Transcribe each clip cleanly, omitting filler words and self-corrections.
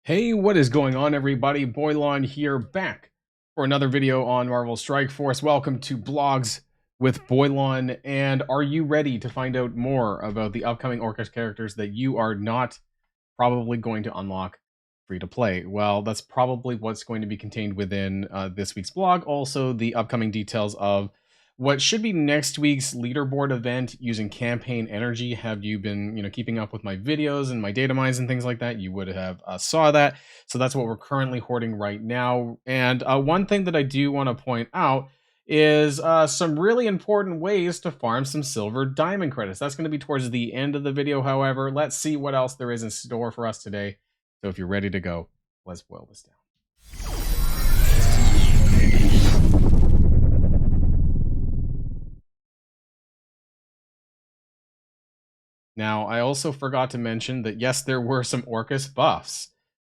Hey, what is going on, everybody? Boilon here, back for another video on Marvel Strike Force. Welcome to Blogs with Boilon, and are you ready to find out more about the upcoming Orchis characters that you are not probably going to unlock free to play? Well, that's probably what's going to be contained within this week's blog. Also, the upcoming details of what should be next week's leaderboard event using campaign energy. Have you been, keeping up with my videos and my data mines and things like that? You would have saw that. So that's what we're currently hoarding right now. And one thing that I do want to point out is some really important ways to farm some silver diamond credits. That's going to be towards the end of the video. However, let's see what else there is in store for us today. So if you're ready to go, let's boil this down. Now, I also forgot to mention that, yes, there were some Orchis buffs.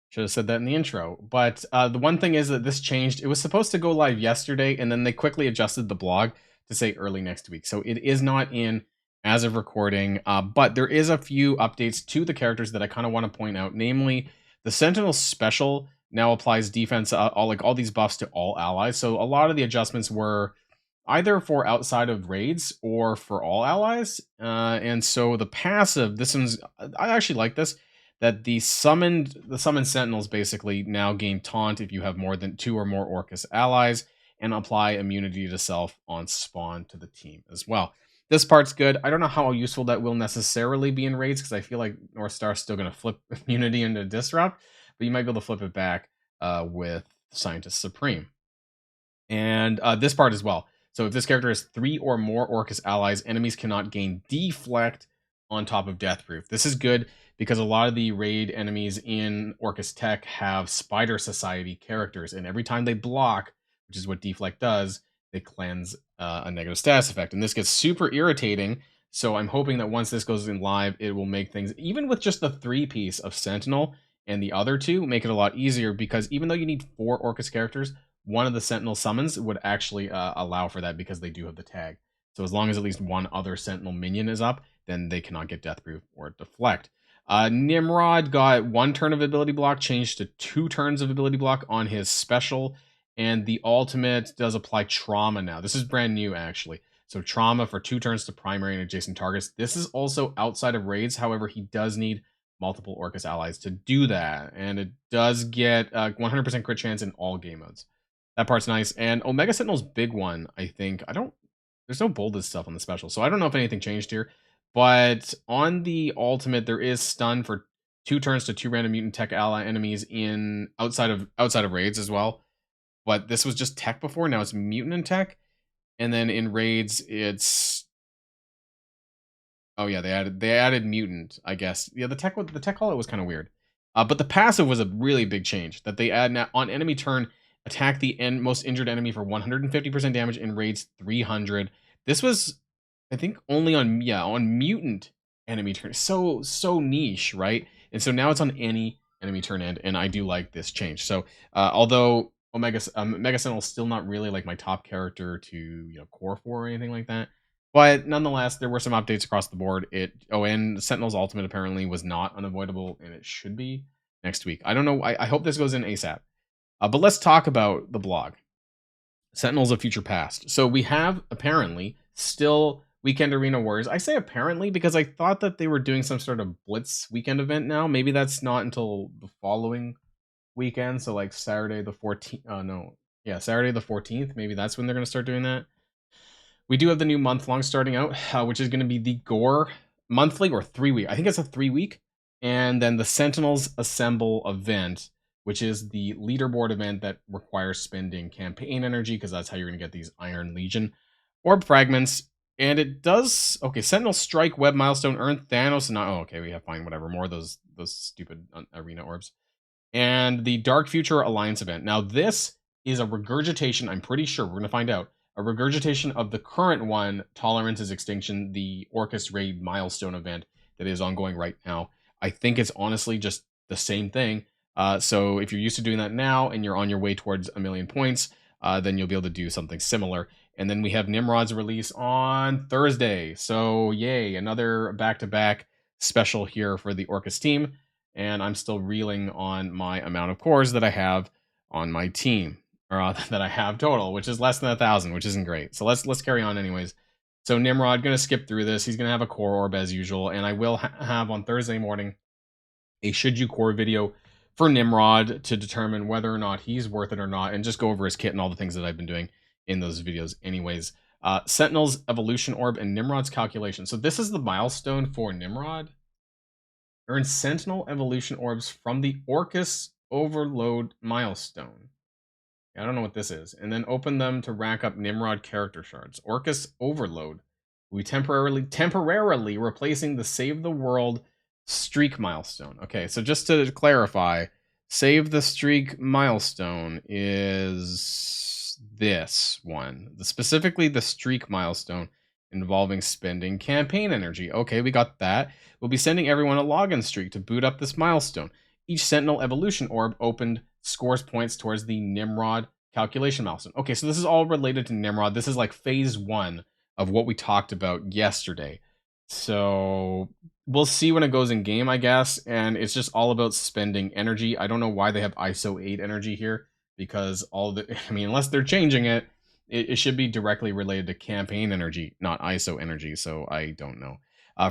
Should have said that in the intro. But the one thing is that this changed. It was supposed to go live yesterday, and then they quickly adjusted the blog to say early next week. So it is not in as of recording, but there is a few updates to the characters that I kind of want to point out. Namely, the Sentinel Special now applies defense, all these buffs to all allies. So a lot of the adjustments were either for outside of raids or for all allies. And so the passive, this one's, I actually like this, that the summoned sentinels basically now gain taunt if you have more than 2 or more Orchis allies, and apply immunity to self on spawn to the team as well. This part's good. I don't know how useful that will necessarily be in raids, because I feel like North Star's still going to flip immunity into disrupt, but you might be able to flip it back with Scientist Supreme. And this part as well. So if this character has 3 or more Orchis allies, enemies cannot gain deflect on top of death proof. This is good because a lot of the raid enemies in Orchis Tech have Spider Society characters, and every time they block, which is what deflect does, they cleanse a negative status effect. And this gets super irritating. So I'm hoping that once this goes in live, it will make things, even with just the 3-piece of Sentinel and the other 2, make it a lot easier, because even though you need 4 Orchis characters, one of the Sentinel summons would actually allow for that, because they do have the tag. So as long as at least one other Sentinel minion is up, then they cannot get Deathproof or Deflect. Nimrod got 1 turn of ability block changed to 2 turns of ability block on his special, and the ultimate does apply trauma now. This is brand new, actually. So trauma for 2 turns to primary and adjacent targets. This is also outside of raids. However, he does need multiple Orchis allies to do that, and it does get 100% crit chance in all game modes. That part's nice. And Omega Sentinel's big one, I think. There's no bolded stuff on the special, so I don't know if anything changed here. But on the ultimate, there is stun for 2 turns to 2 random mutant tech ally enemies in outside of raids as well. But this was just tech before, now it's mutant and tech. And then in raids, it's, oh yeah, they added mutant, I guess. Yeah, the tech call was kind of weird. But the passive was a really big change that they add now on enemy turn. Attack the most injured enemy for 150% damage in raids 300. This was, I think, only on mutant enemy turn. So niche, right? And so now it's on any enemy turn end, and I do like this change. So although Mega Sentinel is still not really like my top character to core for or anything like that, but nonetheless, there were some updates across the board. And Sentinel's ultimate apparently was not unavoidable, and it should be next week. I don't know. I hope this goes in ASAP. But let's talk about the blog. Sentinels of Future Past. So we have, apparently, still Weekend Arena Warriors. I say apparently because I thought that they were doing some sort of Blitz weekend event now. Maybe that's not until the following weekend. So like Saturday the 14th. Saturday the 14th. Maybe that's when they're going to start doing that. We do have the new month-long starting out, which is going to be the Gore monthly or 3-week. I think it's a 3-week. And then the Sentinels Assemble event, which is the leaderboard event that requires spending campaign energy, because that's how you're going to get these Iron Legion orb fragments. And it does, okay, Sentinel Strike Web milestone, earn Thanos, and we have fine, whatever, more of those stupid arena orbs. And the Dark Future Alliance event. Now, this is a regurgitation, I'm pretty sure, we're going to find out, a regurgitation of the current one, Tolerance is Extinction, the Orchis Raid milestone event that is ongoing right now. I think it's honestly just the same thing. So if you're used to doing that now and you're on your way towards 1,000,000 points, then you'll be able to do something similar. And then we have Nimrod's release on Thursday. So yay, another back-to-back special here for the Orchis team. and I'm still reeling on my amount of cores that I have on my team, or that I have total, which is less than 1,000, which isn't great. So let's carry on anyways. So Nimrod, gonna skip through this. He's gonna have a core orb as usual, and I will have on Thursday morning a should you core video for Nimrod to determine whether or not he's worth it or not, and just go over his kit and all the things that I've been doing in those videos anyways. Sentinel's evolution orb and Nimrod's calculation. So this is the milestone for Nimrod. Earn Sentinel evolution orbs from the Orchis overload milestone. I don't know what this is. And then open them to rack up Nimrod character shards. Orchis overload. We temporarily replacing the save the world streak milestone. Okay, so just to clarify, save the streak milestone is this one. Specifically the streak milestone involving spending campaign energy. Okay, we got that. We'll be sending everyone a login streak to boot up this milestone. Each Sentinel evolution orb opened scores points towards the Nimrod calculation milestone. Okay, so this is all related to Nimrod. This is like phase 1 of what we talked about yesterday. So we'll see when it goes in game, I guess. And it's just all about spending energy. I don't know why they have ISO 8 energy here, because unless they're changing it, it should be directly related to campaign energy, not ISO energy. So I don't know.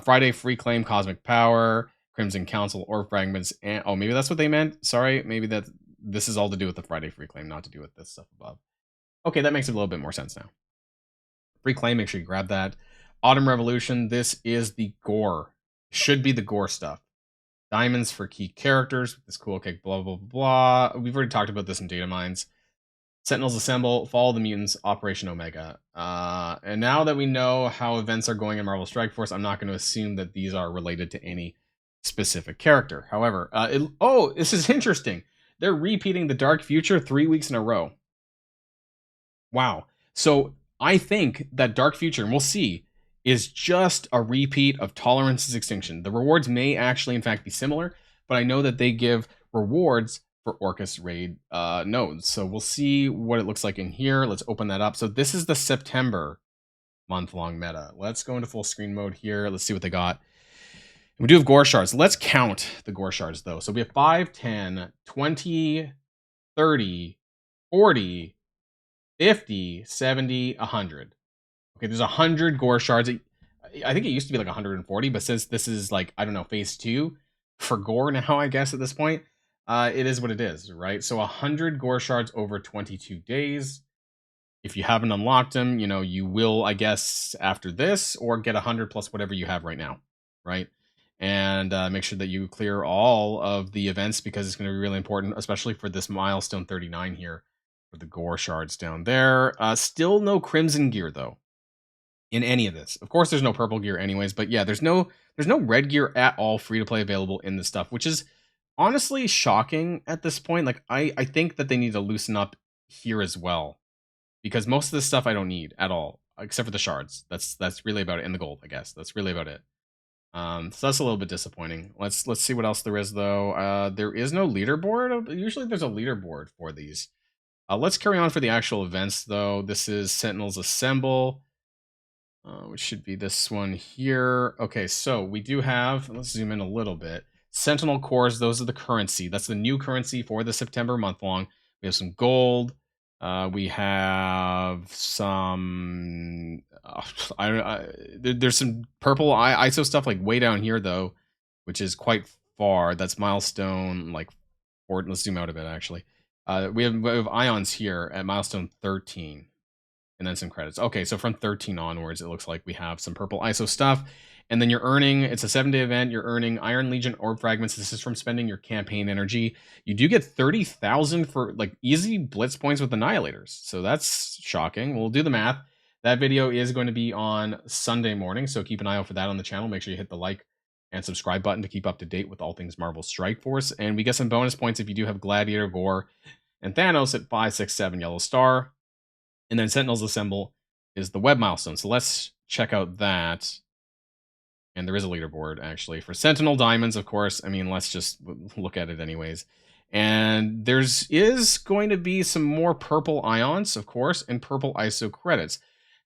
Friday free claim cosmic power, Crimson Council or fragments, and maybe that's what they meant. Sorry, maybe this is all to do with the Friday free claim, not to do with this stuff above. Okay, that makes a little bit more sense now. Free claim, make sure you grab that. Autumn Revolution, this is the gore. Should be the gore stuff. Diamonds for key characters, this cool kick, blah, blah, blah. We've already talked about this in data mines. Sentinels assemble, follow the mutants, Operation Omega. And now that we know how events are going in Marvel Strike Force, I'm not going to assume that these are related to any specific character. However, this is interesting. They're repeating the Dark Future 3 weeks in a row. Wow. So I think that Dark Future, and we'll see, is just a repeat of Tolerance's Extinction. The rewards may actually, in fact, be similar, but I know that they give rewards for Orchis raid nodes. So we'll see what it looks like in here. Let's open that up. So this is the September month-long meta. Let's go into full screen mode here. Let's see what they got. We do have gore shards. Let's count the gore shards, though. So we have 5, 10, 20, 30, 40, 50, 70, 100. Okay, there's 100 gore shards. I think it used to be like 140, but since this is like, I don't know, phase 2 for gore now, I guess, at this point, it is what it is, right? So 100 gore shards over 22 days. If you haven't unlocked them, you will, I guess, after this, or get 100 plus whatever you have right now, right? And make sure that you clear all of the events, because it's going to be really important, especially for this milestone 39 here, with the gore shards down there. Still no crimson gear, though, in any of this. Of course, there's no purple gear anyways, but yeah, there's no red gear at all free to play available in this stuff, which is honestly shocking at this point. Like, I think that they need to loosen up here as well, because most of this stuff I don't need at all, except for the shards. That's really about it, and the gold, I guess. That's really about it. So that's a little bit disappointing. Let's see what else there is, though. There is no leaderboard. Usually there's a leaderboard for these. Let's carry on for the actual events, though. This is Sentinels Assemble, which should be this one here. Okay, so we do have, let's zoom in a little bit. Sentinel cores, those are the currency. That's the new currency for the September month long. We have some gold. We have some, there's some purple ISO stuff like way down here, though, which is quite far. That's milestone, like, let's zoom out a bit, actually. We have ions here at milestone 13, and then some credits. Okay, so from 13 onwards, it looks like we have some purple ISO stuff. And then you're earning, it's a 7-day event, you're earning Iron Legion orb fragments. This is from spending your campaign energy. You do get 30,000 for like easy blitz points with Annihilators. So that's shocking. We'll do the math. That video is going to be on Sunday morning, so keep an eye out for that on the channel. Make sure you hit the like and subscribe button to keep up to date with all things Marvel Strike Force. And we get some bonus points if you do have Gladiator, Gore, and Thanos at 5, 6, 7 yellow star. And then Sentinels Assemble is the web milestone. So let's check out that. And there is a leaderboard, actually, for Sentinel Diamonds, of course. I mean, let's just look at it anyways. And is going to be some more purple ions, of course, and purple ISO credits.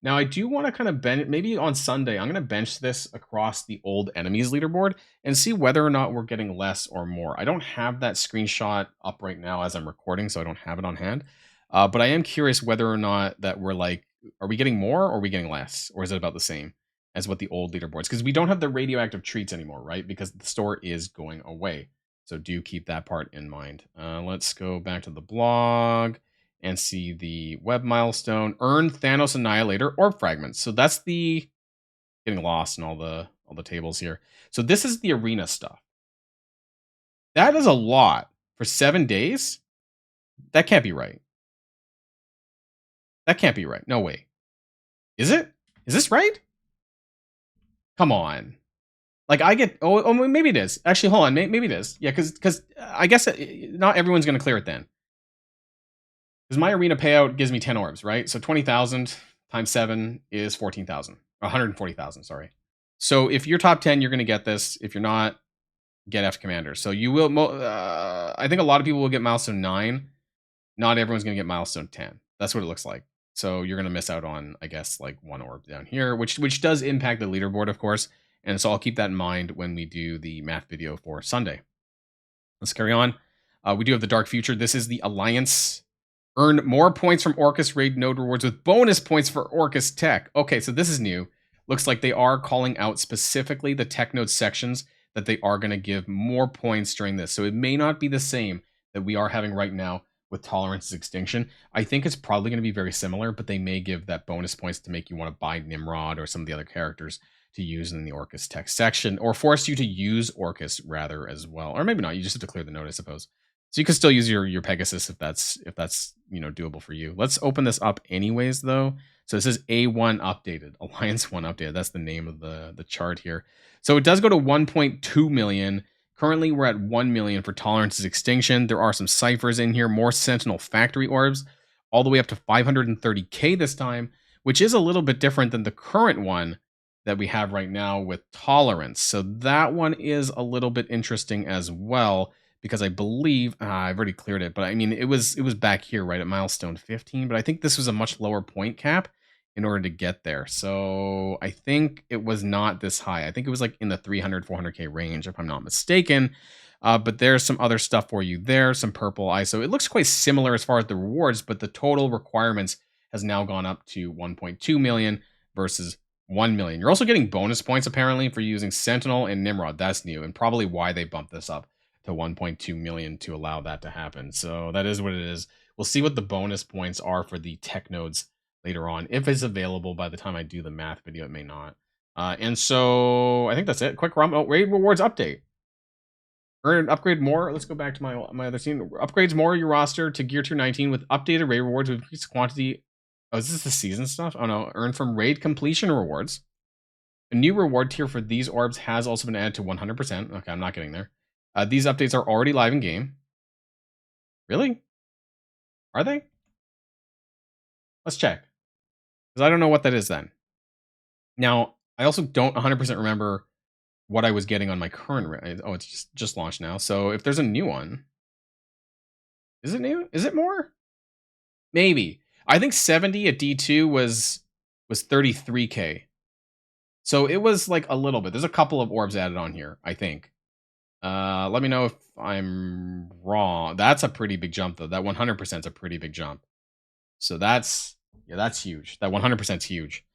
Now, I do want to kind of maybe on Sunday, I'm going to bench this across the old enemies leaderboard and see whether or not we're getting less or more. I don't have that screenshot up right now as I'm recording, so I don't have it on hand. But I am curious whether or not that we're like, are we getting more or are we getting less? Or is it about the same as what the old leaderboards? Because we don't have the radioactive treats anymore, right? Because the store is going away. So do keep that part in mind. Let's go back to the blog and see the web milestone. Earn Thanos Annihilator Orb Fragments. So that's the getting lost in all the tables here. So this is the arena stuff. That is a lot for 7 days. That can't be right. That can't be right. No way. Is it? Is this right? Come on. Like I get. Oh, maybe it is. Actually, hold on. Maybe it is. Yeah, because I guess not everyone's going to clear it then. Because my arena payout gives me 10 orbs, right? So 20,000 times 7 is 14,000. 140,000, sorry. So if you're top 10, you're going to get this. If you're not, get F Commander. So you will, I think a lot of people will get milestone 9. Not everyone's going to get milestone 10. That's what it looks like. So you're going to miss out on, I guess, like 1 orb down here, which does impact the leaderboard, of course. And so I'll keep that in mind when we do the math video for Sunday. Let's carry on. We do have the Dark Future. This is the Alliance. Earn more points from Orchis raid node rewards with bonus points for Orchis tech. Okay, so this is new. Looks like they are calling out specifically the tech node sections that they are going to give more points during this. So it may not be the same that we are having right now with Tolerance's Extinction. I think it's probably going to be very similar, but they may give that bonus points to make you want to buy Nimrod or some of the other characters to use in the Orchis tech section, or force you to use Orchis rather as well. Or maybe not, you just have to clear the node, I suppose. So you can still use your Pegasus if that's doable for you. Let's open this up anyways though. So this is A1 updated, Alliance 1 updated. That's the name of the chart here. So it does go to 1.2 million. Currently we're at 1 million for Tolerance's Extinction. There are some ciphers in here, more Sentinel Factory orbs, all the way up to 530k this time, which is a little bit different than the current one that we have right now with Tolerance. So that one is a little bit interesting as well, because I believe I've already cleared it, but I mean it was back here right at milestone 15, but I think this was a much lower point cap in order to get there. So I think it was not this high. I think it was like in the 300 400k range if I'm not mistaken. But there's some other stuff for you there, some purple ISO. It looks quite similar as far as the rewards, but the total requirements has now gone up to 1.2 million versus 1 million. You're also getting bonus points apparently for using Sentinel and Nimrod. That's new and probably why they bumped this up to 1.2 million to allow that to happen. So that is what it is. We'll see what the bonus points are for the tech nodes later on. If it's available by the time I do the math video, it may not. And so I think that's it. Quick raid rewards update. Earn upgrade more. Let's go back to my other scene. Upgrades more your roster to gear tier 19 with updated raid rewards with increased quantity. Oh, is this the season stuff? Oh no. Earn from raid completion rewards. A new reward tier for these orbs has also been added to 100%. Okay, I'm not getting there. These updates are already live in game. Really? Are they? Let's check. Because I don't know what that is then. Now, I also don't 100% remember what I was getting on my current. Oh, it's just launched now. So if there's a new one. Is it new? Is it more? Maybe. I think 70 at D2 was 33k. So it was like a little bit. There's a couple of orbs added on here, I think. Let me know if I'm wrong. That's a pretty big jump, though. That 100% is a pretty big jump. So that's huge. That 100% is huge.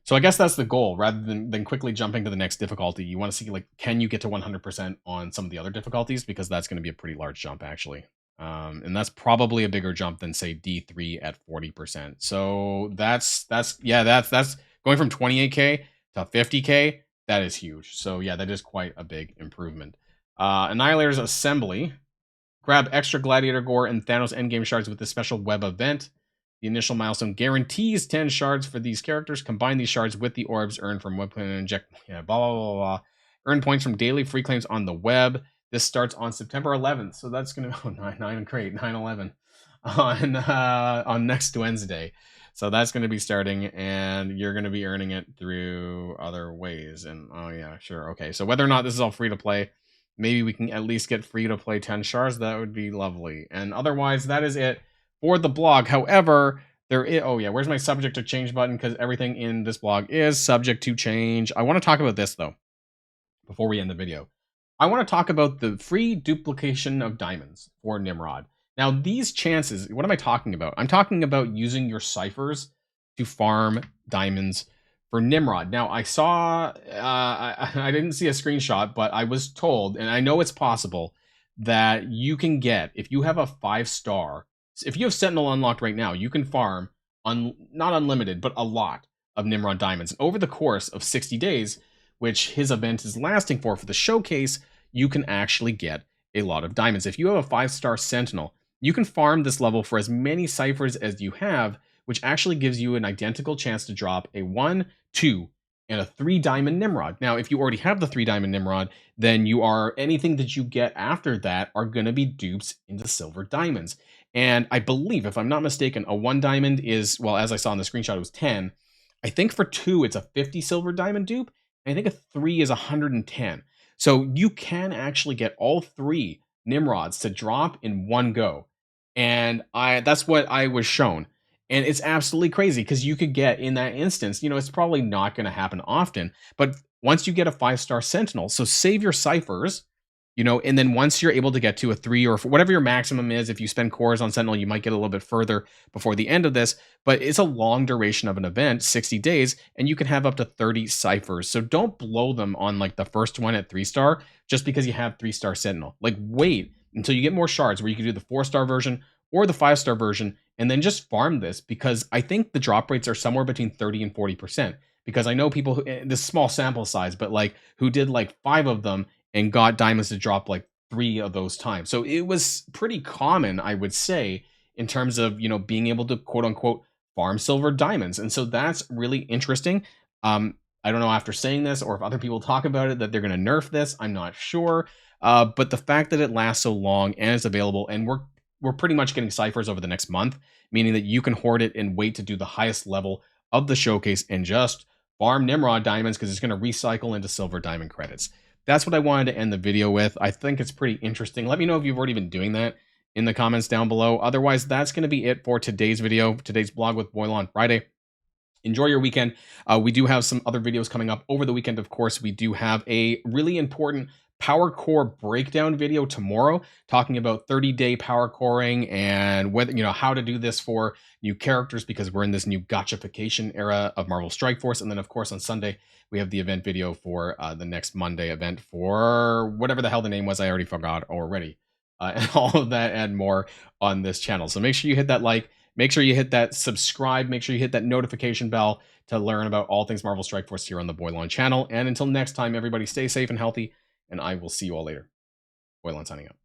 So I guess that's the goal. Rather than quickly jumping to the next difficulty, you want to see, like, can you get to 100% on some of the other difficulties? Because that's going to be a pretty large jump, actually. And that's probably a bigger jump than, say, D3 at 40%. So that's going from 28k to 50k. That is huge. So yeah, that is quite a big improvement. Annihilator's Assembly. Grab extra Gladiator Gore and Thanos Endgame shards with this special web event. The initial milestone guarantees 10 shards for these characters. Combine these shards with the orbs earned from web and inject. Yeah, blah, blah, blah, blah. Earn points from daily free claims on the web. This starts on September 11th. So that's going to go 9/11 on next Wednesday. So that's going to be starting, and you're going to be earning it through other ways. And oh yeah, sure. Okay. So whether or not this is all free to play, maybe we can at least get free to play 10 shards. That would be lovely. And otherwise, that is it for the blog. However, There is, oh yeah, where's my subject to change button? Because everything in this blog is subject to change. I want to talk about this though before we end the video. I want to talk about the free duplication of diamonds for Nimrod. Now, these chances, what am I talking about? I'm talking about using your ciphers to farm diamonds for Nimrod. Now, I saw, I didn't see a screenshot, but I was told, and I know it's possible, that you can get, if you have a 5-star, if you have Sentinel unlocked right now, you can farm, not unlimited, but a lot of Nimrod diamonds. And over the course of 60 days, which his event is lasting for the showcase, you can actually get a lot of diamonds. If you have a 5-star Sentinel, you can farm this level for as many ciphers as you have, which actually gives you an identical chance to drop a 1, 2, and a 3 diamond Nimrod. Now, if you already have the 3 diamond Nimrod, then anything that you get after that are going to be dupes into silver diamonds. And I believe, if I'm not mistaken, a 1 diamond is, well, as I saw in the screenshot, it was 10. I think for 2, it's a 50 silver diamond dupe. And I think a 3 is 110. So you can actually get all 3 Nimrods to drop in one go. And that's what I was shown. And it's absolutely crazy because you could get, in that instance, it's probably not going to happen often, but once you get a 5-star Sentinel, so save your ciphers, and then once you're able to get to a 3 or whatever your maximum is, if you spend cores on Sentinel, you might get a little bit further before the end of this, but it's a long duration of an event, 60 days, and you can have up to 30 ciphers. So don't blow them on like the first one at 3-star just because you have 3-star Sentinel. Like, wait until you get more shards where you can do the 4-star version or the 5-star version, and then just farm this, because I think the drop rates are somewhere between 30 and 40%. Because I know people who, this small sample size, but like who did like 5 of them and got diamonds to drop like 3 of those times. So it was pretty common, I would say, in terms of, being able to quote unquote farm silver diamonds. And so that's really interesting. I don't know after saying this or if other people talk about it that they're going to nerf this. I'm not sure. But the fact that it lasts so long and it's available, and we're pretty much getting ciphers over the next month, meaning that you can hoard it and wait to do the highest level of the showcase and just farm Nimrod diamonds because it's going to recycle into silver diamond credits. That's what I wanted to end the video with. I think it's pretty interesting. Let me know if you've already been doing that in the comments down below. Otherwise, that's going to be it for today's video, today's blog with Boilon Friday. Enjoy your weekend. We do have some other videos coming up over the weekend. Of course, we do have a really important power core breakdown video tomorrow, talking about 30-day power coring and whether, how to do this for new characters, because we're in this new gotchification era of Marvel Strike Force. And then, of course, on Sunday, we have the event video for the next Monday event for whatever the hell the name was. I already forgot already. And all of that and more on this channel. So make sure you hit that like. Make sure you hit that subscribe. Make sure you hit that notification bell to learn about all things Marvel Strike Force here on the Boilon channel. And until next time, everybody stay safe and healthy, and I will see you all later. Boilon signing out.